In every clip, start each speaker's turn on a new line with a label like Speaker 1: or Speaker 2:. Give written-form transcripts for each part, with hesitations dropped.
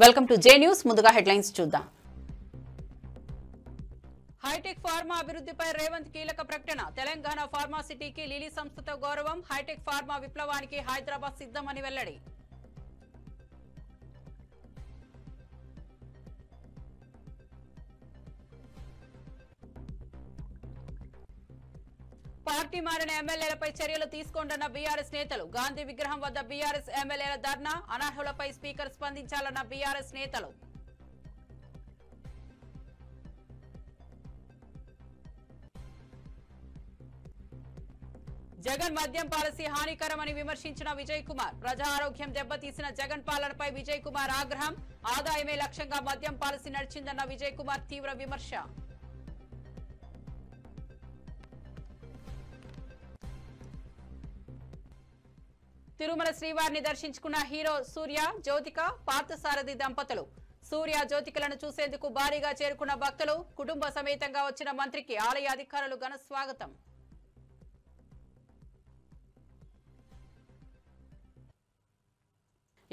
Speaker 1: Welcome to J news. ముందుగా headlines చూద్దాం. Hitech pharma అభివృద్ధిపై రేవంత్ కీలక ప్రకటన. తెలంగాణ ఫార్మా సిటీకి లిలీ సంస్థతో గౌరవం. హైటెక్ ఫార్మా విప్లవానికి హైదరాబాద్ సిద్ధమని వెల్లడి. పార్టీ మారిన ఎమ్మెల్యేలపై చర్యలు తీసుకోండన్న బీఆర్ఎస్ నేతలు. గాంధీ విగ్రహం వద్ద బీఆర్ఎస్ ఎమ్మెల్యేల ధర్నా. అనర్హులపై స్పీకర్ స్పందించాలన్న బీఆర్ఎస్ నేతలు. జగన్ మద్యం పాలసీ హానికరమని విమర్శించిన విజయ్ కుమార్. ప్రజా ఆరోగ్యం దెబ్బతీసిన జగన్ పాలనపై విజయ్ కుమార్ ఆగ్రహం. ఆదాయమే లక్ష్యంగా మద్యం పాలసీ నడిచిందన్న విజయ్ కుమార్ తీవ్ర విమర్శ. తిరుమల శ్రీవారిని దర్శించుకున్న హీరో సూర్య జ్యోతిక పార్థసారథి దంపతులు. సూర్య జ్యోతికలను చూసేందుకు భారీగా చేరుకున్న భక్తులు. కుటుంబ సమేతంగా వచ్చిన మంత్రికి ఆలయ అధికారులు ఘన స్వాగతం.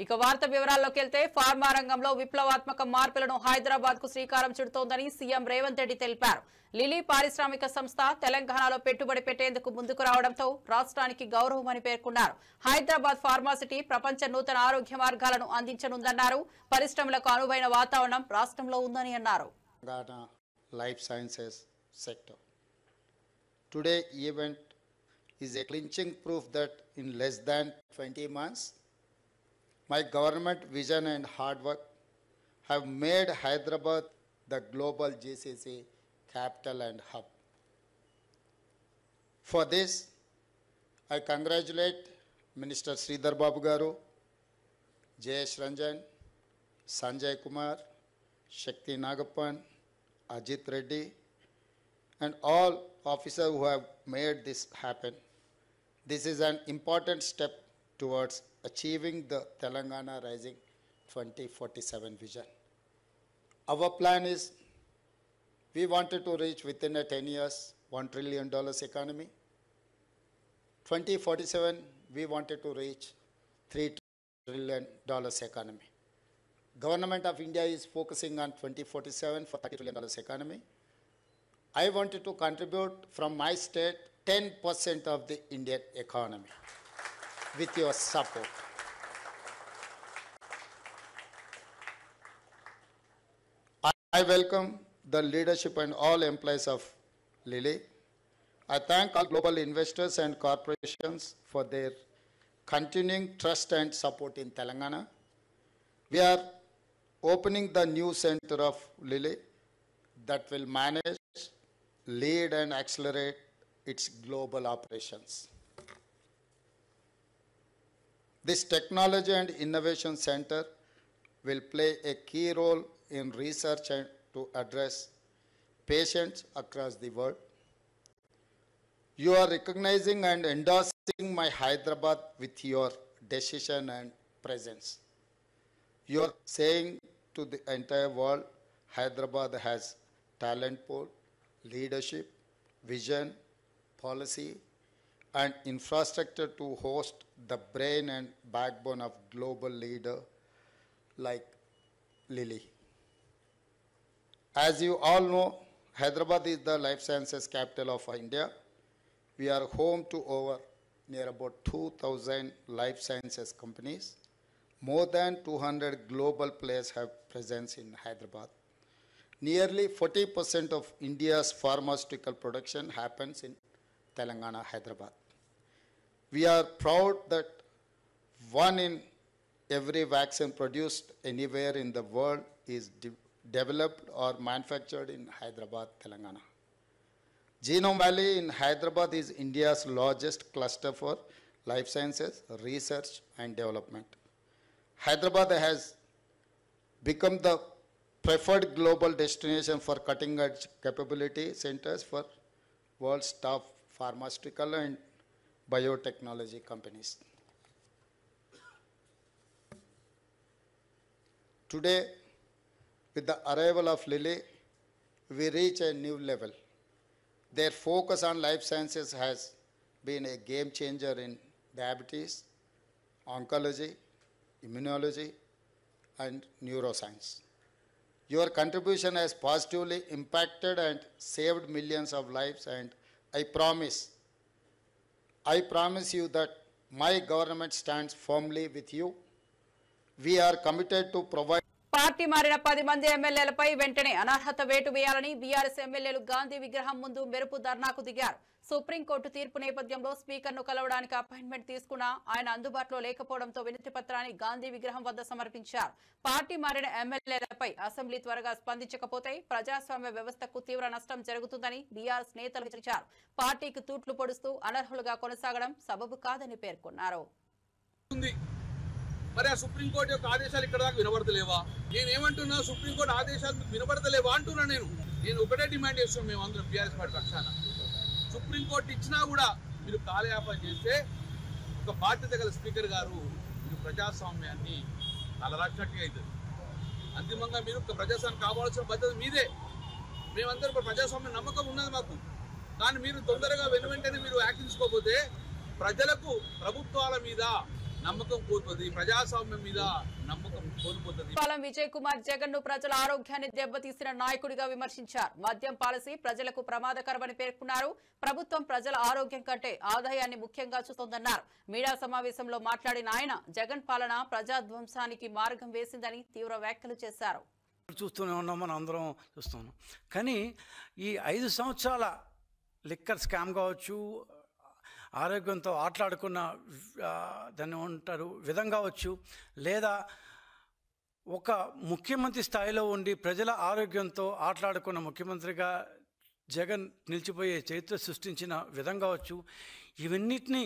Speaker 1: ఇక వార్త వివరాల్లోకి వెళ్తే, ఫార్మా రంగంలో విప్లవాత్మక మార్పులను హైదరాబాద్ కు శ్రీకారం చుడుతోందని సీఎం రేవంత్ రెడ్డి తెలిపారు. లిలీ పారిశ్రామిక సంస్థ తెలంగాణలో పెట్టుబడి పెట్టేందుకు ముందుకు రావడంతో రాష్ట్రానికి గౌరవమని పేర్కొన్నారు. హైదరాబాద్ ఫార్మాసిటీ ప్రపంచ నూతన ఆరోగ్య మార్గాలను అందించనుందన్నారు. పరిశ్రమలకు అనువైన వాతావరణం రాష్ట్రంలో ఉందని అన్నారు.
Speaker 2: Life sciences sector. Today event is a clinching proof that in less than 20 months my government vision and hard work have made Hyderabad the global GCC capital and hub. For this, I congratulate Minister Sridhar Babu Garu, Jayesh Ranjan, Sanjay Kumar, Shakti Nagappan, Ajit Reddy, and all officers who have made this happen. This is an important step towards achieving the Telangana Rising 2047 vision. Our plan is, we wanted to reach within 10 years $1 trillion economy. 2047, we wanted to reach $3 trillion economy. Government of India is focusing on 2047 for $30 trillion economy. I wanted to contribute from my state 10% of the Indian economy with your support. I welcome the leadership and all employees of Lilly. I thank all global investors and corporations for their continuing trust and support in Telangana. We are opening the new center of Lilly that will manage, lead and accelerate its global operations. This technology and innovation center will play a key role in research and to address patients across the world. You are recognizing and endorsing my Hyderabad with your decision and presence. You are saying to the entire world, Hyderabad has talent pool, leadership, vision, policy, and infrastructure to host the brain and backbone of global leader like Lilly. As you all know, Hyderabad is the life sciences capital of India. We are home to over near about 2,000 life sciences companies. More than 200 global players have presence in Hyderabad. Nearly 40% of India's pharmaceutical production happens in Telangana, Hyderabad. We are proud that one in every vaccine produced anywhere in the world is developed or manufactured in Hyderabad, Telangana. Genome Valley in Hyderabad is India's largest cluster for life sciences, research and development. Hyderabad has become the preferred global destination for cutting-edge capability centers for world's top pharmaceutical and biotechnology companies. Today, with the arrival of Lilly, we reach a new level. Their focus on life sciences has been a game changer in diabetes, oncology, immunology, and neuroscience. Your contribution has positively impacted and saved millions of lives, and I promise you that my government stands firmly with you. We are committed to provide.
Speaker 1: Party మారిన 10 మంది ఎమ్మెల్యేలపై వెంటనే అనర్హత వేటు వేయాలని BRS ఎమ్మెల్యేలు గాంధీ విగ్రహం ముందు మెరుపు ధర్నాకు దిగారు. సుప్రీంకోర్టు తీర్పు నేపథ్యంలో స్పీకర్ను కలవడానికి అపాయింట్మెంట్ తీసుకున్నా ఆయన అందుబాటులో లేకపోవడంతో వినతి పత్రాన్ని గాంధీ విగ్రహం వద్ద సమర్పించారు. పార్టీ మారిన ఎమ్మెల్యేలపై అసెంబ్లీ త్వరగా స్పందించకపోతే ప్రజాస్వామ్య వ్యవస్థకు తీవ్ర నష్టం జరుగుతుందని బీఆర్ఎస్ నేతలు హెచ్చరించారు. పార్టీకి తూట్లు పొడుస్తూ అనర్హులుగా కొనసాగడం సబబు కాదని పేర్కొన్నారు.
Speaker 3: మరి ఆ సుప్రీంకోర్టు యొక్క ఆదేశాలు ఇక్కడ దాకా వినబడతలేవా? నేనేమంటున్నా, సుప్రీంకోర్టు ఆదేశాలు వినబడతలేవా అంటున్నా. నేను ఒకటే డిమాండ్ చేస్తున్నాం మేము అందరం బీఆర్ఎస్ పార్టీ పక్షాన. సుప్రీంకోర్టు ఇచ్చినా కూడా మీరు కాలయాపన చేస్తే ఒక బాధ్యత గల స్పీకర్ గారు మీరు ప్రజాస్వామ్యాన్ని తలరాచినట్టుగా అవుతుంది. అంతిమంగా మీరు ప్రజాస్వామ్యం కావాల్సిన బాధ్యత మీదే. మేమందరం ప్రజాస్వామ్యం నమ్మకం ఉన్నది మాకు. కానీ మీరు తొందరగా వెంటనే మీరు యాక్షన్ తీసుకోకపోతే ప్రజలకు ప్రభుత్వాల మీద నమ్మకం కోల్పోతుంది, ప్రజాస్వామ్యం మీద నమ్మకం కోల్పోతుంది.
Speaker 1: విజయ్ కుమార్ జగన్ ను ప్రజల ఆరోగ్యాన్ని దెబ్బతీసిన నాయకుడిగా విమర్శించారు. మద్యం పాలసీ ప్రజలకు ప్రమాదకరమని పేర్కొన్నారు. ప్రభుత్వం ప్రజల ఆరోగ్యం కంటే ఆదాయాన్ని ముఖ్యంగా చూస్తోందన్నారు. మీడియా సమావేశంలో మాట్లాడిన ఆయన జగన్ పాలన ప్రజాధ్వంసానికి మార్గం వేసిందని తీవ్ర వ్యాఖ్యలు చేశారు.
Speaker 4: చూస్తూనే ఉన్నాం, మనం అందరం చూస్తున్నాం. కానీ ఈ 5 సంవత్సరాల లిక్కర్ స్కామ్ కావచ్చు, ఆరోగ్యంతో ఆటలాడుకున్న దాన్ని ఉంటారు విధం కావచ్చు, లేదా ఒక ముఖ్యమంత్రి స్థాయిలో ఉండి ప్రజల ఆరోగ్యంతో ఆటలాడుకున్న ముఖ్యమంత్రిగా జగన్ నిలిచిపోయే చరిత్ర సృష్టించిన విధం కావచ్చు, ఇవన్నిటినీ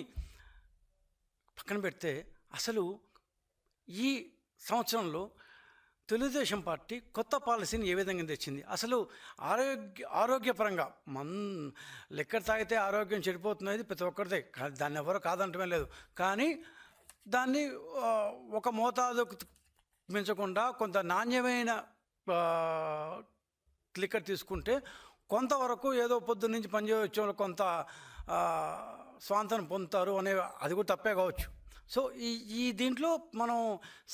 Speaker 4: పక్కన పెడితే అసలు ఈ సంవత్సరంలో తెలుగుదేశం పార్టీ కొత్త పాలసీని ఏ విధంగా తెచ్చింది? అసలు ఆరోగ్యపరంగా లెక్కర్ తాగితే ఆరోగ్యం చెడిపోతున్నది ప్రతి ఒక్కరిదే, దాన్ని ఎవరో కాదంటమే లేదు. కానీ దాన్ని ఒక మోతాదుకు మించకుండా కొంత నాణ్యమైన లిక్కర్ తీసుకుంటే కొంతవరకు ఏదో పొద్దున్న నుంచి పనిచేయవచ్చు, కొంత స్వాంతనం పొందుతారు అనే అది కూడా తప్పే కావచ్చు. సో ఈ దీంట్లో మనం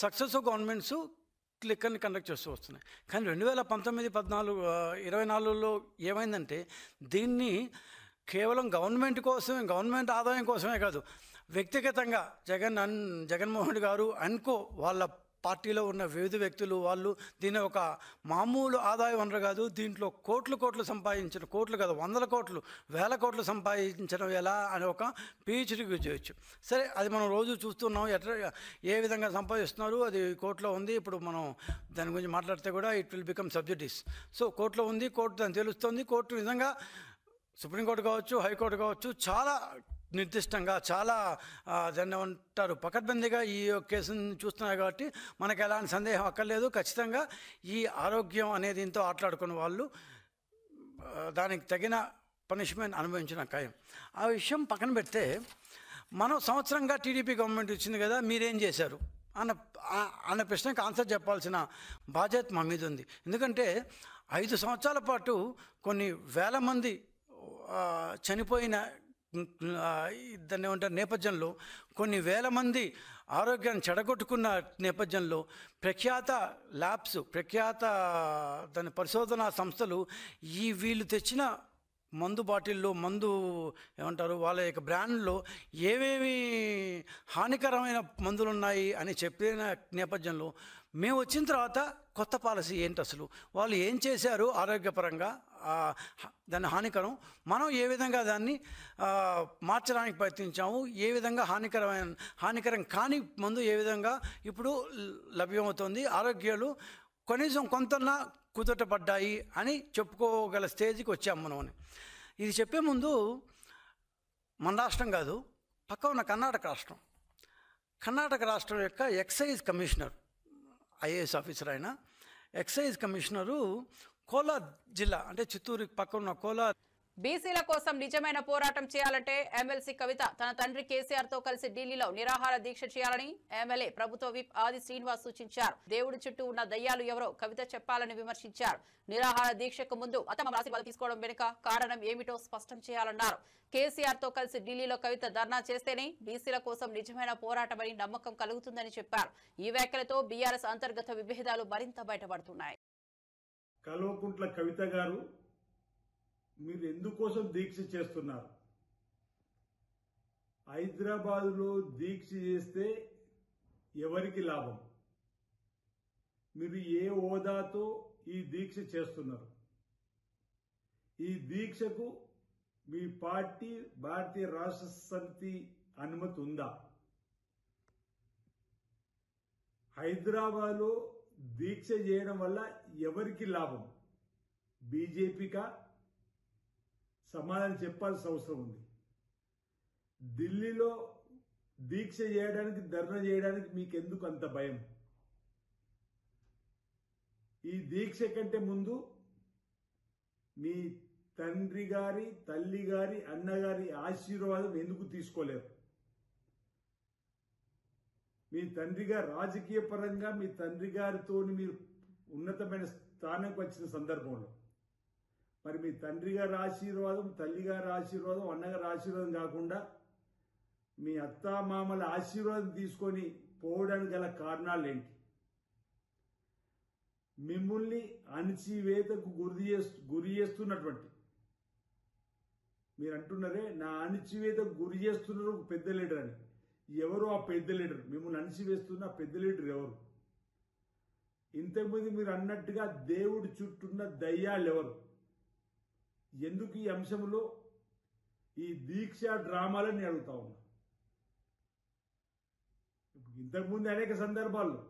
Speaker 4: సక్సెసివ్ గవర్నమెంట్స్ లిక్కర్ని కండక్ట్ చేస్తూ వస్తున్నాయి. కానీ 2019, 14, 24లో ఏమైందంటే దీన్ని కేవలం గవర్నమెంట్ ఆదాయం కోసమే కాదు, వ్యక్తిగతంగా జగన్మోహన్ గారు అనుకో వాళ్ళ పార్టీలో ఉన్న వివిధ వ్యక్తులు వాళ్ళు దీన్ని ఒక మామూలు ఆదాయ వనరు కాదు, దీంట్లో కోట్లు సంపాదించిన, కోట్లు కాదు 100 కోట్లు 1000 కోట్లు సంపాదించడం ఎలా అని ఒక PhD చేయొచ్చు. సరే, అది మనం రోజు చూస్తున్నాం ఏ విధంగా సంపాదిస్తున్నారు, అది కోర్టులో ఉంది. ఇప్పుడు మనం దాని గురించి మాట్లాడితే కూడా ఇట్ విల్ బికమ్ సబ్జెక్టివ్స్. సో కోర్టులో ఉంది, కోర్టు దాన్ని తెలుస్తుంది. కోర్టు నిజంగా సుప్రీంకోర్టు కావచ్చు, హైకోర్టు కావచ్చు, చాలా నిర్దిష్టంగా చాలా దాన్ని ఉంటారు పకడ్బందీగా ఈ కేసుని చూస్తున్నారు. కాబట్టి మనకు ఎలాంటి సందేహం అక్కర్లేదు. ఖచ్చితంగా ఈ ఆరోగ్యం అనేది ఇంతో ఆటలాడుకున్న వాళ్ళు దానికి తగిన పనిష్మెంట్ అనుభవించిన ఖాయం. ఆ విషయం పక్కన పెడితే మనం సంవత్సరంగా టీడీపీ గవర్నమెంట్ ఇచ్చింది కదా, మీరేం చేశారు అన్న ప్రశ్నకు ఆన్సర్ చెప్పాల్సిన బాధ్యత మా మీద ఉంది. ఎందుకంటే 5 సంవత్సరాల పాటు కొన్ని వేల మంది చనిపోయిన దాన్ని ఏమంటారు నేపథ్యంలో, కొన్ని వేల మంది ఆరోగ్యాన్ని చెడగొట్టుకున్న నేపథ్యంలో ప్రఖ్యాత ల్యాబ్స్, దాని పరిశోధనా సంస్థలు వీళ్ళు తెచ్చిన మందు బాటిల్లో ఏమంటారు వాళ్ళ యొక్క బ్రాండ్లో ఏవేవి హానికరమైన మందులు ఉన్నాయి అని చెప్పిన నేపథ్యంలో మేము వచ్చిన తర్వాత కొత్త పాలసీ ఏంటి, అసలు వాళ్ళు ఏం చేశారు ఆరోగ్యపరంగా, దాని హానికరం, మనం ఏ విధంగా దాన్ని మార్చడానికి ప్రయత్నించాము, ఏ విధంగా హానికరం కాని మందు ఏ విధంగా ఇప్పుడు లభ్యమవుతుంది, ఆరోగ్యాలు కనీసం కొంతన్నా కుదుటపడ్డాయి అని చెప్పుకోగల స్టేజ్కి వచ్చాము మనం అని. ఇది చెప్పే ముందు మన రాష్ట్రం కాదు, పక్క ఉన్న కర్ణాటక రాష్ట్రం యొక్క ఎక్సైజ్ కమిషనర్, IAS ఆఫీసర్ ఆయన, ఎక్సైజ్ కమిషనరు కోలార్ జిల్లా అంటే చిత్తూరు పక్క ఉన్న కోలార్
Speaker 1: బీసీల కోసం నిజమైన పోరాటం చేయాలంటే ఎమ్మెల్సీ కవిత తన తండ్రి కేసీఆర్ తో కలిసి ఢిల్లీలో నిరాహార దీక్ష చేయాలని ఎమ్మెల్యే ప్రభుత్వ విప్ ఆది శ్రీనివాస్ సూచించారు. దేవుడి చుట్టూ ఉన్న దయ్యాలు ఎవరో కవిత చెప్పాలని విమర్శించారు. నిరాహార దీక్షకు ముందు అతమ ఆశీర్వాదం తీసుకోవడం వెనుక కారణం ఏమిటో స్పష్టం చేయాలన్నారు. కేసీఆర్ తో కలిసి ఢిల్లీలో కవిత ధర్నా చేస్తేనే బీసీల కోసం నిజమైన పోరాటమని నమ్మకం కలుగుతుందని చెప్పారు. ఈ వ్యాఖ్యలతో బీఆర్ఎస్ అంతర్గత విభేదాలు మరింత బయటపడుతున్నాయి.
Speaker 5: కల్వకుంట్ల కవిత గారు, మీరు ఎందుకోసం దీక్ష చేస్తున్నారు? హైదరాబాదులో దీక్ష చేస్తే ఎవరికి లాభం? మీరు ఏ హోదాతో ఈ దీక్ష చేస్తున్నారు? ఈ దీక్షకు మీ పార్టీ భారతీయ రాష్ట్ర సమితి అనుమతి ఉందా? హైదరాబాద్లో దీక్ష చేయడం వల్ల ఎవరికి లాభం? బీజేపీకా? సమాధానం చెప్పాల్సిన అవసరం ఉంది. ఢిల్లీలో దీక్ష చేయడానికి, ధర్నా చేయడానికి మీకెందుకు అంత భయం? ఈ దీక్ష కంటే ముందు మీ తండ్రి గారి, తల్లి గారి, అన్నగారి ఆశీర్వాదం ఎందుకు తీసుకోలేరు? మీ తండ్రి గారు రాజకీయ పరంగా మీ తండ్రి గారితో మీరు ఉన్నతమైన స్థానానికి వచ్చిన సందర్భంలో మరి మీ తండ్రి గారి ఆశీర్వాదం, తల్లి గారి ఆశీర్వాదం, అన్నగారి ఆశీర్వాదం కాకుండా మీ అత్తామామల ఆశీర్వాదం తీసుకొని పోవడానికి గల కారణాలు ఏంటి? మిమ్మల్ని అణచివేతకు గురి చేస్తున్నటువంటి మీరు అంటున్నారే, నా అణచివేతకు గురి చేస్తున్నారు ఒక పెద్ద లీడర్ అని. ఎవరు ఆ పెద్ద లీడర్? మిమ్మల్ని అణచివేస్తున్న పెద్ద లీడర్ ఎవరు? ఇంతకుముందు మీరు అన్నట్టుగా దేవుడి చుట్టూన్న దయ్యాలు ఎవరు? ఎందుకు ఈ అంశంలో ఈ దీక్ష డ్రామాలని అడుగుతా ఉన్నా. ఇంతకుముందు అనేక సందర్భాల్లో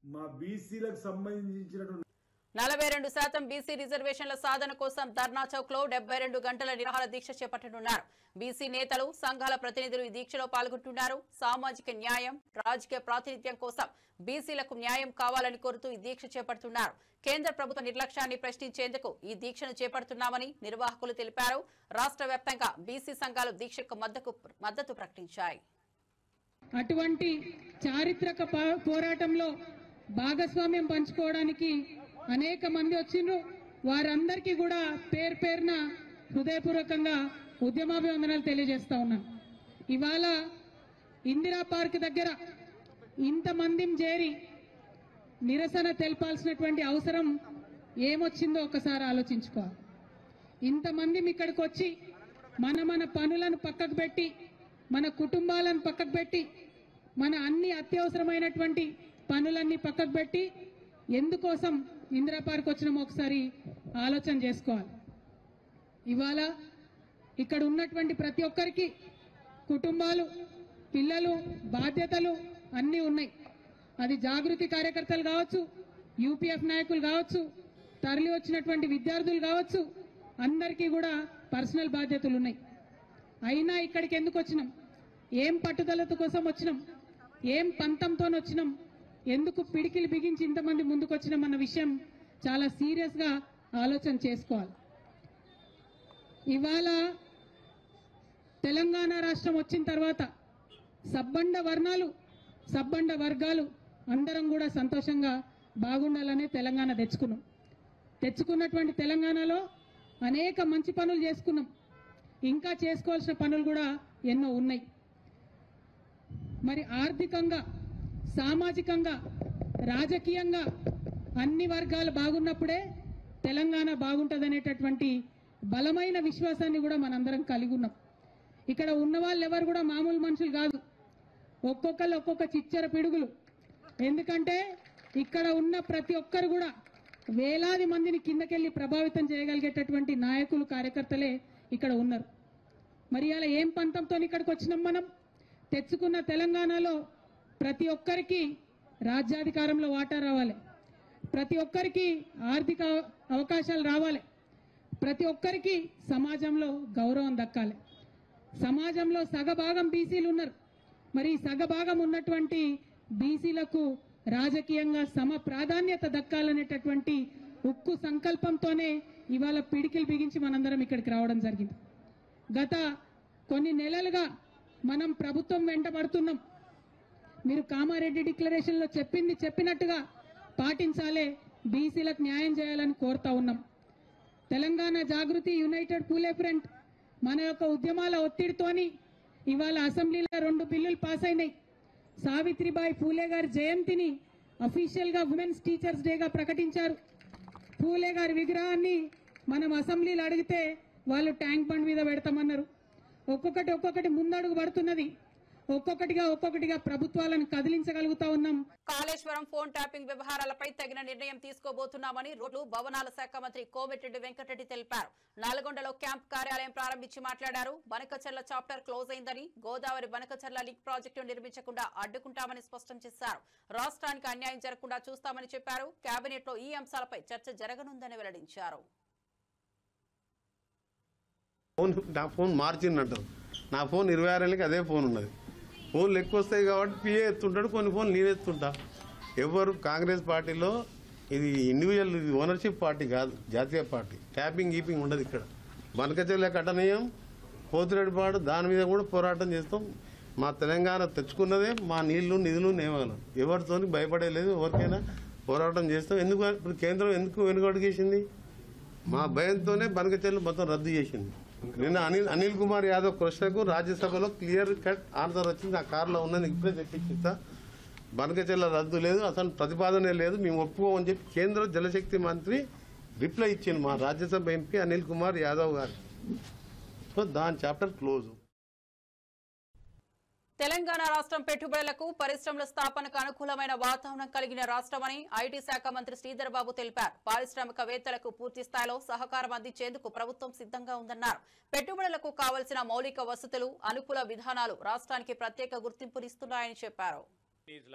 Speaker 5: మా బీసీలకు సంబంధించినటువంటి
Speaker 1: 42% బీసీ రిజర్వేషన్ల సాధన కోసం ధర్నా చౌక్ లో 72 గంటల నిరాహార దీక్ష చేపట్టనున్నారు. బీసీ నేతలు, సంఘాల ప్రతినిధులు ఈ దీక్షలో పాల్గొంటున్నారు. సామాజిక న్యాయం, రాజకీయ ప్రాతినిధ్యం కోసం బీసీలకు న్యాయం కావాలని కోరుతూ ఈ దీక్ష చేపడుతున్నారు. కేంద్ర ప్రభుత్వ నిర్లక్ష్యాన్ని ప్రశ్నించేందుకు ఈ దీక్షను చేపడుతున్నామని నిర్వాహకులు తెలిపారు. రాష్ట్ర వ్యాప్తంగా బీసీ సంఘాలు దీక్షకు మద్దతు ప్రకటించాయి.
Speaker 6: అటువంటి చారిత్రక పోరాటంలో భాగస్వామ్యం పంచుకోవడానికి అనేక మంది వచ్చిండ్రు. వారందరికీ కూడా పేరు పేరున హృదయపూర్వకంగా ఉద్యమాభివందనాలు తెలియజేస్తా ఉన్నాను. ఇవాళ ఇందిరా పార్క్ దగ్గర ఇంతమందిని చేరి నిరసన తెలపాల్సినటువంటి అవసరం ఏమొచ్చిందో ఒకసారి ఆలోచించుకోవాలి. ఇంతమంది ఇక్కడికి వచ్చి మన పనులను పక్కకు పెట్టి, మన కుటుంబాలను పక్కకు పెట్టి, మన అన్ని అత్యవసరమైనటువంటి పనులన్నీ పక్కకు పెట్టి ఎందుకోసం ఇందిరా పార్క్ వచ్చినామో ఒకసారి ఆలోచన చేసుకోవాలి. ఇవాళ ఇక్కడ ఉన్నటువంటి ప్రతి ఒక్కరికి కుటుంబాలు, పిల్లలు, బాధ్యతలు అన్నీ ఉన్నాయి. అది జాగృతి కార్యకర్తలు కావచ్చు, యూపీఎఫ్ నాయకులు కావచ్చు, తరలి వచ్చినటువంటి విద్యార్థులు కావచ్చు, అందరికీ కూడా పర్సనల్ బాధ్యతలు ఉన్నాయి. అయినా ఇక్కడికి ఎందుకు వచ్చినాం? ఏం పట్టుదలత కోసం వచ్చినాం? ఏం పంతంతో వచ్చినాం? ఎందుకు పిడికిలు బిగించి ఇంతమంది ముందుకు వచ్చినాం అన్న విషయం చాలా సీరియస్ గా ఆలోచన చేసుకోవాలి. ఇవాళ తెలంగాణ రాష్ట్రం వచ్చిన తర్వాత సబ్బండ వర్ణాలు, సబ్బండ వర్గాలు అందరం కూడా సంతోషంగా బాగుండాలనే తెలంగాణ తెచ్చుకున్నటువంటి తెలంగాణలో అనేక మంచి పనులు చేసుకున్నాం. ఇంకా చేసుకోవాల్సిన పనులు కూడా ఎన్నో ఉన్నాయి. మరి ఆర్థికంగా, సామాజికంగా, రాజకీయంగా అన్ని వర్గాలు బాగున్నప్పుడే తెలంగాణ బాగుంటుందనేటటువంటి బలమైన విశ్వాసాన్ని కూడా మనందరం కలిగి ఉన్నాం. ఇక్కడ ఉన్న వాళ్ళు ఎవరు కూడా మామూలు మనుషులు కాదు. ఒక్కొక్కరు ఒక్కొక్క చిచ్చర పిడుగులు. ఎందుకంటే ఇక్కడ ఉన్న ప్రతి ఒక్కరు కూడా వేలాది మందిని కిందకెళ్ళి ప్రభావితం చేయగలిగేటటువంటి నాయకులు, కార్యకర్తలే ఇక్కడ ఉన్నారు. మరి అలా ఏం పంతంతో ఇక్కడికి వచ్చినాం? మనం తెచ్చుకున్న తెలంగాణలో ప్రతి ఒక్కరికి రాజ్యాధికారంలో వాటా రావాలి, ప్రతి ఒక్కరికి ఆర్థిక అవకాశాలు రావాలి, ప్రతి ఒక్కరికి సమాజంలో గౌరవం దక్కాలి. సమాజంలో సగభాగం బీసీలు ఉన్నారు. మరి సగభాగం ఉన్నటువంటి బీసీలకు రాజకీయంగా సమ ప్రాధాన్యత దక్కాలనేటటువంటి ఉక్కు సంకల్పంతోనే ఇవాళ పిడికిలు బిగించి మనందరం ఇక్కడికి రావడం జరిగింది. గత కొన్ని నెలలుగా మనం ప్రభుత్వం వెంట పడుతున్నాం. మీరు కామారెడ్డి డిక్లరేషన్లో చెప్పినట్టుగా పాటించాలే, బీసీలకు న్యాయం చేయాలని కోరుతా ఉన్నాం. తెలంగాణ జాగృతి యునైటెడ్ పూలే ఫ్రంట్ మన యొక్క ఉద్యమాల ఒత్తిడితోని ఇవాళ అసెంబ్లీలో 2 బిల్లులు పాస్ అయినాయి. సావిత్రిబాయి పూలే గారి జయంతిని అఫీషియల్గా ఉమెన్స్ టీచర్స్ డేగా ప్రకటించారు. పూలే గారి విగ్రహాన్ని మనం అసెంబ్లీలో అడిగితే వాళ్ళు ట్యాంక్ బండ్ మీద పెడతామన్నారు. ఒక్కొక్కటి ముందడుగు పడుతున్నది. ఒక్కొక్కటిగా ప్రభుత్వాలను కదిలించగలుగుతా ఉన్నాం.
Speaker 1: కాళేశ్వరం ఫోన్ ట్యాపింగ్ వ్యవహారాలపై తగిన నిర్ణయం తీసుకోబోతున్నామని రోడ్లు భవనాల శాఖ మంత్రి కోమటిరెడ్డి వెంకటరెడ్డి తెలిపారు. నల్గొండలో క్యాంప్ కార్యాలయం ప్రారంభించి మాట్లాడారు. బనకచర్ల చాప్టర్ క్లోజ్ అయిందని, గోదావరి బనకచర్ల లింక్ ప్రాజెక్టు నిర్మించకుండా అడ్డుకుంటామని స్పష్టం చేశారు. రాష్ట్రానికి అన్యాయం జరగకుండా చూస్తామని చెప్పారు. కేబినెట్ లో ఈ అంశాలపై చర్చ జరగనుందని వెల్లడించారు.
Speaker 7: నా ఫోన్ మార్చిందంటారు. నా ఫోన్ 26 ఏళ్ళకి అదే ఫోన్ ఉన్నది. ఫోన్లు ఎక్కువ వస్తాయి కాబట్టి పిఏ ఎత్తుంటాడు, కొన్ని ఫోన్లు నేను ఎత్తుంటా. ఎవరు కాంగ్రెస్ పార్టీలో ఇది ఇండివిజువల్, ఇది ఓనర్షిప్ పార్టీ కాదు, జాతీయ పార్టీ. ట్యాపింగ్ గీపింగ్ ఉండదు ఇక్కడ. బనకచెర్ల కట్టనీయం, పోతిరెడ్డిపాడు, దాని మీద కూడా పోరాటం చేస్తాం. మా తెలంగాణ తెచ్చుకున్నదే మా నీళ్లు నిధులు నియమాలు. ఎవరితో భయపడేలేదు, ఎవరికైనా పోరాటం చేస్తాం. ఎందుకు ఇప్పుడు కేంద్రం ఎందుకు వెనుకడుగేసింది? మా భయంతోనే బనకచెర్ల మొత్తం రద్దు చేసింది. నిన్న అనిల్ కుమార్ యాదవ్ ప్రశ్నకు రాజ్యసభలో క్లియర్ కట్ ఆన్సర్ వచ్చింది. ఆ కారులో ఉన్నది ఇప్పుడే తెప్పించిస్తా. బనకచెర్ల రద్దు లేదు, అసలు ప్రతిపాదనే లేదు, మేము ఒప్పుకోమని చెప్పి కేంద్ర జలశక్తి మంత్రి రిప్లై ఇచ్చింది మా రాజ్యసభ ఎంపీ అనిల్ కుమార్ యాదవ్ గారు. సో దాని చాప్టర్ క్లోజ్.
Speaker 1: తెలంగాణ రాష్ట్రం పెట్టుబడులకు, పరిశ్రమల స్థాపనకు అనుకూలమైన వాతావరణం కలిగిన రాష్ట్రమని ఐటీ శాఖ మంత్రి శ్రీధర్ బాబు తెలిపారు. పారిశ్రామికవేత్తలకు పూర్తి స్థాయిలో సహకారం అందించేందుకు ప్రభుత్వం సిద్ధంగా ఉందన్నారు. పెట్టుబడులకు కావలసిన మౌలిక వసతులు, అనుకూల విధానాలు రాష్ట్రానికి ప్రత్యేక గుర్తింపునిస్తున్నాయని చెప్పారు.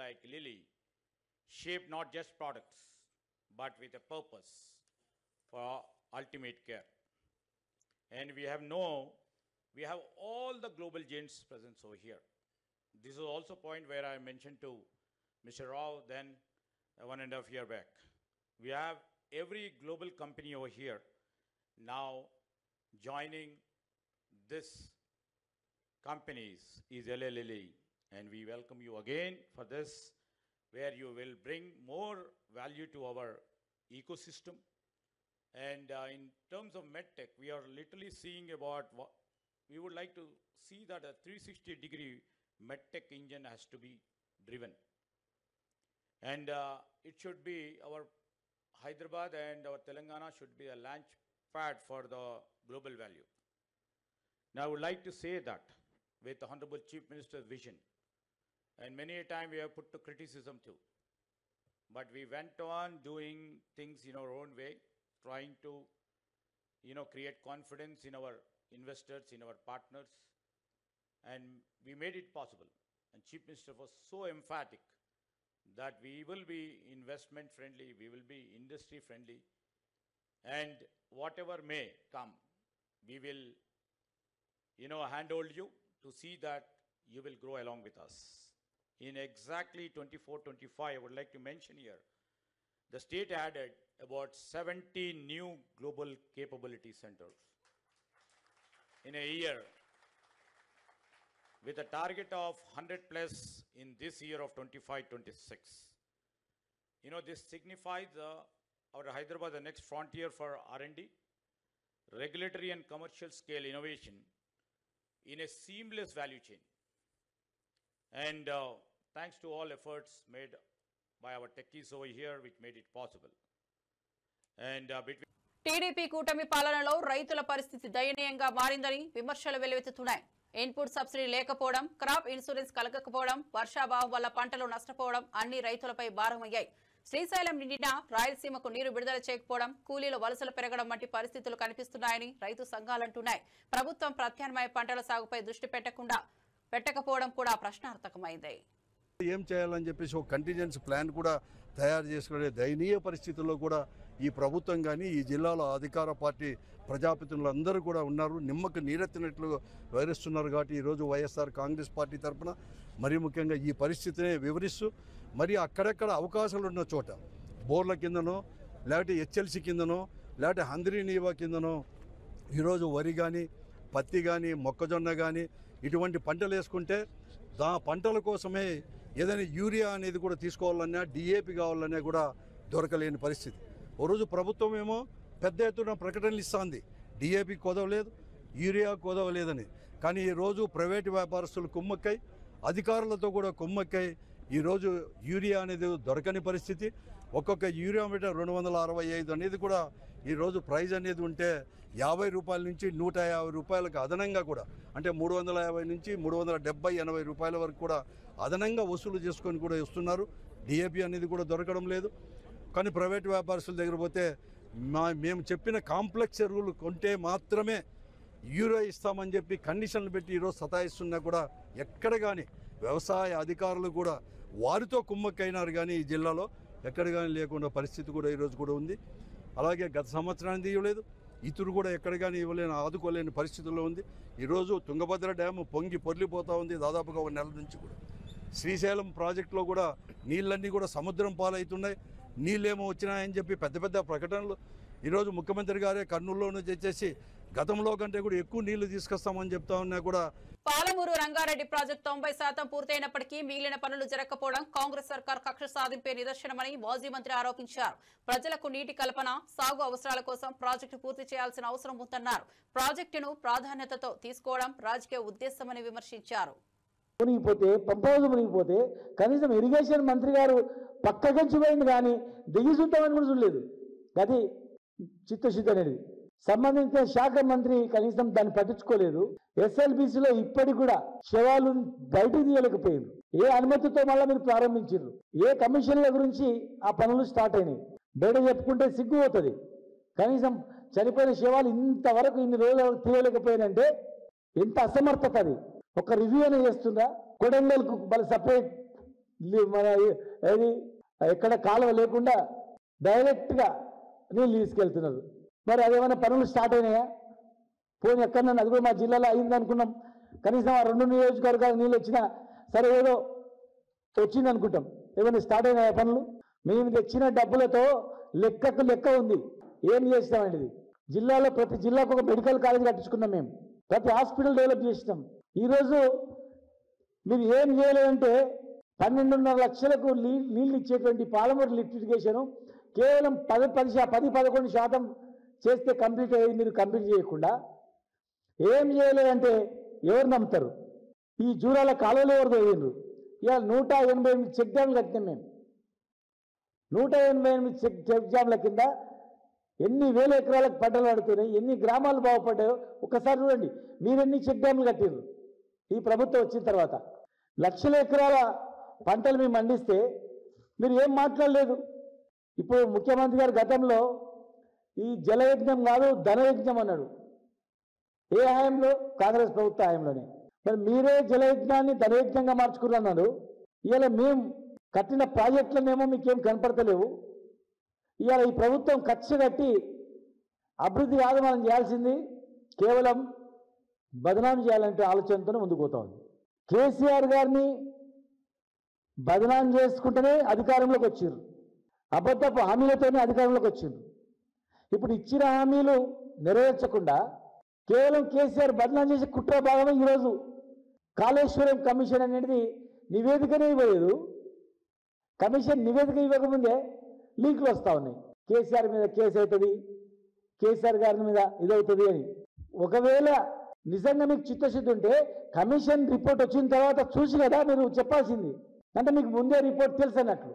Speaker 8: Like Lilly, shape not just products, but with a purpose for ultimate care. And we have all the global giants present over here. This is also a point where I mentioned to Mr. Rao then 1.5 years back. We have every global company over here now joining this companies is LA Lilly, and we welcome you again for this, where you will bring more value to our ecosystem. And in terms of medtech, we are literally seeing about what we would like to see, that a 360-degree medtech engine has to be driven. And it should be our Hyderabad and our Telangana should be a launch pad for the global value. Now I would like to say that with the Honorable Chief Minister's vision, and many a time we have put to criticism too, but we went on doing things in our own way, trying to create confidence in our investors, in our partners, and we made it possible. And Chief Minister was so emphatic that we will be investment friendly, we will be industry friendly, and whatever may come, we will handhold you to see that you will grow along with us. In exactly 24-25, I would like to mention here, the state added about 70 new global capability centers in a year, with a target of 100 plus in this year of 25-26. This signifies our Hyderabad, the next frontier for R&D, regulatory and commercial scale innovation in a seamless value chain. And thanks to all efforts made by our techies over here, which made it possible. And between
Speaker 1: TDP కూటమి పాలనలో రైతుల పరిస్థితి దయనీయంగా మారిందని విమర్శలు వెల్లువెత్తుతున్నాయి. Input subsidy లేకపోవడం, crop insurance కలగకపోవడం, వర్షాభావం వల్ల పంటలు నష్టపోవడం అన్ని రైతులపై భారమయ్యాయి. శ్రీశైలం నిండినా రాయలసీమకు నీరు విడుదల చేయకపోవడం, కూలీల వలసలు పెరగడం వంటి పరిస్థితులు కనిపిస్తున్నాయని రైతు సంఘాలంటున్నాయి. ప్రభుత్వం ప్రత్యామ్నాయ పంటల సాగుపై దృష్టి పెట్టకపోవడం కూడా ప్రశ్నార్థకమైంది.
Speaker 9: ఏం చేయాలని చెప్పేసి ఒక కంటింజెన్సీ ప్లాన్ కూడా తయారు చేసుకునే దయనీయ పరిస్థితుల్లో కూడా ఈ ప్రభుత్వం కానీ ఈ జిల్లాలో అధికార పార్టీ ప్రజాప్రతినిధులు అందరూ కూడా ఉన్నారు. నిమ్మకు నీరెత్తినట్లు వివరిస్తున్నారు. కాబట్టి ఈరోజు వైఎస్ఆర్ కాంగ్రెస్ పార్టీ తరఫున మరీ ముఖ్యంగా ఈ పరిస్థితిని వివరిస్తూ మరి అక్కడెక్కడ అవకాశాలు ఉన్న చోట బోర్ల కిందనో లేకపోతే హెచ్ఎల్సి కిందనో లేకపోతే హంద్రీ నీవా కిందనో ఈరోజు వరి కానీ పత్తి కానీ మొక్కజొన్న కానీ ఇటువంటి పంటలు వేసుకుంటే పంటల కోసమే ఏదైనా యూరియా అనేది కూడా తీసుకోవాలన్నా డిఏపి కావాలన్నా కూడా దొరకలేని పరిస్థితి. ఓ రోజు ప్రభుత్వం ఏమో పెద్ద ఎత్తున ప్రకటనలు ఇస్తుంది, డిఏపి కుదవలేదు, యూరియా కుదవలేదని. కానీ ఈరోజు ప్రైవేటు వ్యాపారస్తులు కుమ్మక్కై అధికారులతో కూడా కుమ్మక్కై ఈరోజు యూరియా అనేది దొరకని పరిస్థితి. ఒక్కొక్క యూరియా మీటర్ 265 అనేది కూడా ఈరోజు ప్రైజ్ అనేది ఉంటే 50 రూపాయల నుంచి 150 రూపాయలకు అదనంగా కూడా, అంటే 350 నుంచి 370-80 రూపాయల వరకు కూడా అదనంగా వసూలు చేసుకొని కూడా ఇస్తున్నారు. డిఏపి అనేది కూడా దొరకడం లేదు. కానీ ప్రైవేట్ వ్యాపారస్తుల దగ్గర పోతే మేము చెప్పిన కాంప్లెక్స్ ఎరువులు కొంటే మాత్రమే యూరియా ఇస్తామని చెప్పి కండిషన్లు పెట్టి ఈరోజు సతాయిస్తున్నా కూడా ఎక్కడ కానీ వ్యవసాయ అధికారులు కూడా వారితో కుమ్మక్కైనారు. కానీ ఈ జిల్లాలో ఎక్కడ కానీ లేకుండా పరిస్థితి కూడా ఈరోజు కూడా ఉంది. అలాగే గత సంవత్సరానికి ఇవ్వలేదు, ఇతరు కూడా ఎక్కడ కానీ ఇవ్వలేని ఆదుకోలేని పరిస్థితుల్లో ఉంది. ఈరోజు తుంగభద్ర డ్యాము పొంగి పొర్లిపోతూ ఉంది దాదాపుగా 1 నెల నుంచి కూడా. శ్రీశైలం ప్రాజెక్టులో కూడా నీళ్ళన్నీ కూడా సముద్రం పాలవుతున్నాయి. నీళ్ళేమో వచ్చినాయని చెప్పి పెద్ద పెద్ద ప్రకటనలు. ఈరోజు ముఖ్యమంత్రి గారే కర్నూలులోనూ చేసేసి గతంలో కంటే కూడా ఎక్కువ నీళ్లు తీసుకొస్తామని చెప్తా ఉన్నా కూడా.
Speaker 1: పాలమూరు రంగారెడ్డి ప్రాజెక్టు 90% పూర్తయినప్పటికీ మిగిలిన పనులు జరగకపోవడం కాంగ్రెస్ సర్కార్ కక్ష సాధింపే నిదర్శనమని మాజీ మంత్రి ఆరోపించారు. ప్రజలకు నీటి కల్పన, సాగు అవసరాల కోసం ప్రాజెక్టు పూర్తి చేయాల్సిన అవసరం ఉందన్నారు. ప్రాజెక్టును ప్రాధాన్యతతో తీసుకోవడం రాజకీయ ఉద్దేశమని విమర్శించారు.
Speaker 10: మునిగిపోతే పంపౌజు మునిగిపోతే కనీసం ఇరిగేషన్ మంత్రి గారు పక్కకెచ్చిపోయింది కానీ దిగి చూద్దామని కూడా చూడలేదు. అది చిత్తశుద్ధి అనేది. సంబంధించిన శాఖ మంత్రి కనీసం దాన్ని పట్టించుకోలేదు. ఎస్ఎల్బిసిలో ఇప్పటికి కూడా శవాలు బయటకు తీయలేకపోయారు. ఏ అనుమతితో మళ్ళీ మీరు ప్రారంభించారు? ఏ కమిషన్ల గురించి ఆ పనులు స్టార్ట్ అయినాయి? బయట చెప్పుకుంటే సిగ్గు అవుతుంది. కనీసం చనిపోయిన శవాలు ఇంతవరకు ఇన్ని రోజులు తీయలేకపోయారంటే ఎంత అసమర్థత అది. ఒక రివ్యూ అనేది చేస్తుందా? కొడంగల్కు మళ్ళీ సపరేట్ మన ఏది ఎక్కడ కాలువ లేకుండా డైరెక్ట్గా నీళ్ళు తీసుకెళ్తున్నారు. మరి అదేమైనా పనులు స్టార్ట్ అయినాయా? పోనీ ఎక్కడన్నా అది కూడా మా జిల్లాలో అయింది అనుకున్నాం. కనీసం ఆ 2 నియోజకవర్గాలకు నీళ్ళు వచ్చినా సరే ఏదో వచ్చింది అనుకుంటాం. ఏమైనా స్టార్ట్ అయినాయా పనులు? మేము తెచ్చిన డబ్బులతో లెక్కకు లెక్క ఉంది. ఏం చేస్తామండి ఇది? జిల్లాలో ప్రతి జిల్లాకు ఒక మెడికల్ కాలేజ్ కట్టించుకున్నాం. మేము ప్రతి హాస్పిటల్ డెవలప్ చేసినాం. ఈరోజు మీరు ఏం చేయలేదంటే 12.5 లక్షలకు నీళ్ళు ఇచ్చేటువంటి పాలమూరు లిఫ్ట్ ఇరిగేషను కేవలం 10-11% చేస్తే కంప్లీట్ అయ్యేది. మీరు కంప్లీట్ చేయకుండా ఏం చేయలేదంటే ఎవరు నమ్ముతారు? ఈ జూరాల కాలువలు ఎవరు తోయిండ్రు? ఇవాళ 188 చెక్ డ్యామ్లు కట్టినాం మేము. 188 చెక్ డ్యామ్ల కింద ఎన్ని వేల ఎకరాలకు పంటలు పడుతున్నాయి, ఎన్ని గ్రామాలు బాగుపడ్డాయో ఒకసారి చూడండి. మీరెన్ని చెక్ డ్యామ్లు కట్టిర్రు ఈ ప్రభుత్వం వచ్చిన తర్వాత? లక్షల ఎకరాల పంటలు మేము పండిస్తే మీరు ఏం మాట్లాడలేదు. ఇప్పుడు ముఖ్యమంత్రి గారు గతంలో ఈ జలయజ్ఞం కాదు ధనయజ్ఞం అన్నాడు. ఏ హయాంలో? కాంగ్రెస్ ప్రభుత్వ హయాంలోనే. మరి మీరే జలయజ్ఞాన్ని ధనయజ్ఞంగా మార్చుకున్నాడు. ఇవాళ మేము కట్టిన ప్రాజెక్టులనేమో మీకేం కనపడతలేవు. ఇవాళ ఈ ప్రభుత్వం ఖర్చు కట్టి అభివృద్ధి కాదు మనం చేయాల్సింది, కేవలం బదనాం చేయాలంటే ఆలోచనతోనే ముందుకు పోతా ఉంది. కేసీఆర్ గారిని బదనాం చేసుకుంటేనే అధికారంలోకి వచ్చారు. అబద్ధపు హామీలతోనే అధికారంలోకి వచ్చిండ్రు. ఇప్పుడు ఇచ్చిన హామీలు నెరవేర్చకుండా కేవలం కేసీఆర్ బదనాం చేసే కుట్ర భాగమే ఈరోజు కాళేశ్వరం కమిషన్ అనేది నివేదికనే ఇవ్వలేదు. కమిషన్ నివేదిక ఇవ్వకముందే లీకులు వస్తూ ఉన్నాయి. కేసీఆర్ మీద కేసు అవుతుంది, కేసీఆర్ గారి మీద ఇదవుతుంది అని. ఒకవేళ నిజంగా మీకు చిత్తశుద్ధి ఉంటే కమిషన్ రిపోర్ట్ వచ్చిన తర్వాత చూసి కదా మీరు చెప్పాల్సింది. అంటే మీకు ముందే రిపోర్ట్ తెలుసు అన్నట్లు.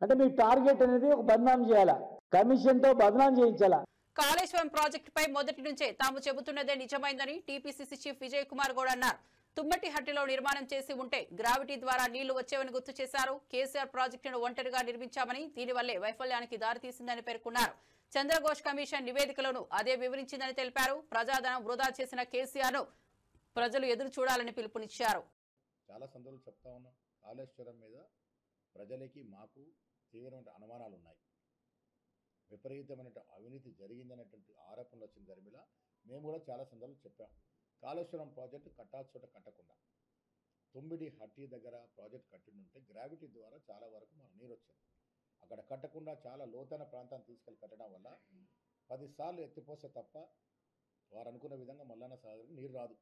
Speaker 10: అంటే మీ టార్గెట్ అనేది ఒక బదనాం చేయాలా, కమిషన్తో బదనాం చేయించాలా.
Speaker 1: కాళేశ్వరం ప్రాజెక్టుపై మొదటి నుంచే తాము చెబుతున్నదే నిజమైందని టీపీసీసీ చీఫ్ విజయ్ కుమార్ గౌడ్ అన్నారు. తుమ్మటిహట్టిలో నిర్మాణం చేసి ఉంటే గ్రావిటీ ద్వారా నీళ్లు వచ్చేవని గుర్తు చేశారు. కేసీఆర్ ప్రాజెక్టును ఒంటరిగా నిర్మించామని, దీనివల్లే వైఫల్యానికి దారితీసిందని పేర్కొన్నారు. చంద్రఘోష్ కమిషన్ నివేదికలోనూ అదే వివరించిందని తెలిపారు. ప్రజాధనం వృధా చేసిన కేసీఆర్ను ప్రజలు ఎదురు చూడాలని పిలుపునిచ్చారు.
Speaker 11: చాలా సందర్భాలు చెప్తా ఉన్నాం. కాళేశ్వరం మీద ప్రజలకి మాకు తీవ్రమైన అనుమానాలు ఉన్నాయి. విపరీతమైన అవినీతి జరిగిందనేటువంటి ఆరోపణలు వచ్చిన దరిమిల మేము కూడా చాలా సందర్భాలు చెప్పాం. కాళేశ్వరం ప్రాజెక్టు కట్టాల్సిన చోట కట్టకుండా తుమ్మిడి హట్టి దగ్గర ప్రాజెక్ట్ కట్టిండుంటే గ్రావిటీ ద్వారా చాలా వరకు మన నీరు వచ్చింది. అక్కడ కట్టకుండా చాలా లోతైన ప్రాంతాన్ని తీసుకెళ్ళి కట్టడం వల్ల 10 సార్లు ఎత్తిపోస్తే తప్ప వారు అనుకున్న విధంగా మల్లన్న సాగర్కి నీరు రాదు.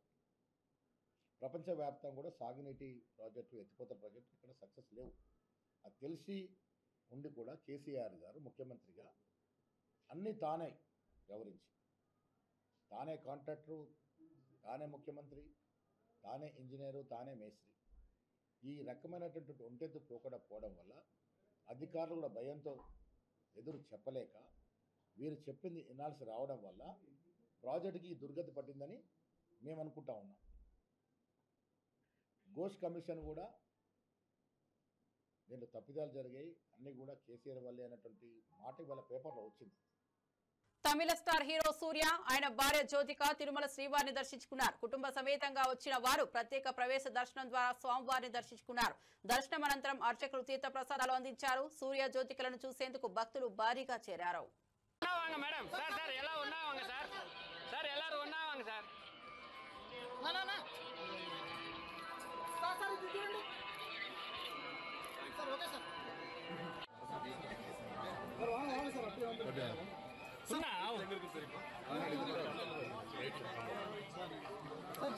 Speaker 11: ప్రపంచవ్యాప్తంగా కూడా సాగునీటి ప్రాజెక్టు, ఎత్తిపోతల ప్రాజెక్టు ఇక్కడ సక్సెస్ లేవు. అది తెలిసి ఉండి కూడా కేసీఆర్ గారు ముఖ్యమంత్రిగా అన్నీ తానే వ్యవహరించి, తానే కాంట్రాక్టరు, తానే ముఖ్యమంత్రి, తానే ఇంజనీరు, తానే మేస్త్రి, ఈ రకమైనటువంటి ఒంటెత్తు పోవడం వల్ల అధికారులు కూడా భయంతో ఎదురు చెప్పలేక వీరు చెప్పింది వినాల్సి రావడం వల్ల ప్రాజెక్టుకి దుర్గతి పట్టిందని మేము అనుకుంటా ఉన్నాం. ఘోష్ కమిషన్ కూడా దీంట్లో తప్పిదాలు జరిగాయి, అన్నీ కూడా కేసీఆర్ వల్లే అనేటువంటి మాట ఇవాళ పేపర్లో వచ్చింది.
Speaker 1: తమిళ స్టార్ హీరో సూర్య ఆయన భార్య జ్యోతిక తిరుమల శ్రీవారిని దర్శించుకున్నారు. కుటుంబ సమేతంగా వచ్చిన వారు ప్రత్యేక ప్రవేశ దర్శనం ద్వారా స్వామివారిని దర్శించుకున్నారు. దర్శనం అనంతరం అర్చకులు తీర్థ ప్రసాదాలు అందించారు. సూర్య జ్యోతికలను చూసేందుకు భక్తులు భారీగా చేరారు.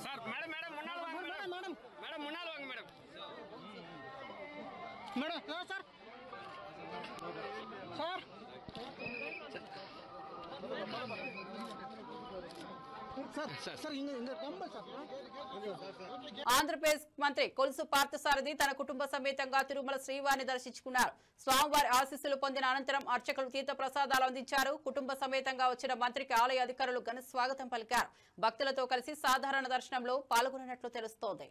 Speaker 12: సార్ మేడం మేడం మున్నాలు వాంగ మేడం మేడం మేడం మున్నాలు వాంగ madam madam sir sir
Speaker 1: Andhra Pradesh మంత్రి కొలుసు పార్థసారథి తన కుటుంబ సమేతంగా తిరుమల శ్రీవారిని దర్శించుకున్నారు. స్వామివారి ఆశీస్సులు పొందిన అనంతరం అర్చకులు తీర్థ ప్రసాదాలు అందించారు. కుటుంబ సమేతంగా వచ్చిన మంత్రికి ఆలయ అధికారులు ఘన స్వాగతం పలికారు. భక్తులతో కలిసి సాధారణ దర్శనంలో పాల్గొన్నట్లు తెలుస్తోంది.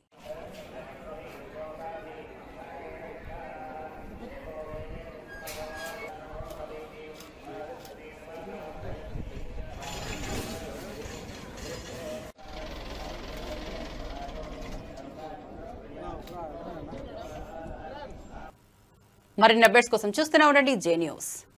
Speaker 1: మరిన్ని అప్డేట్స్ కోసం చూస్తూనే ఉండండి జే న్యూస్.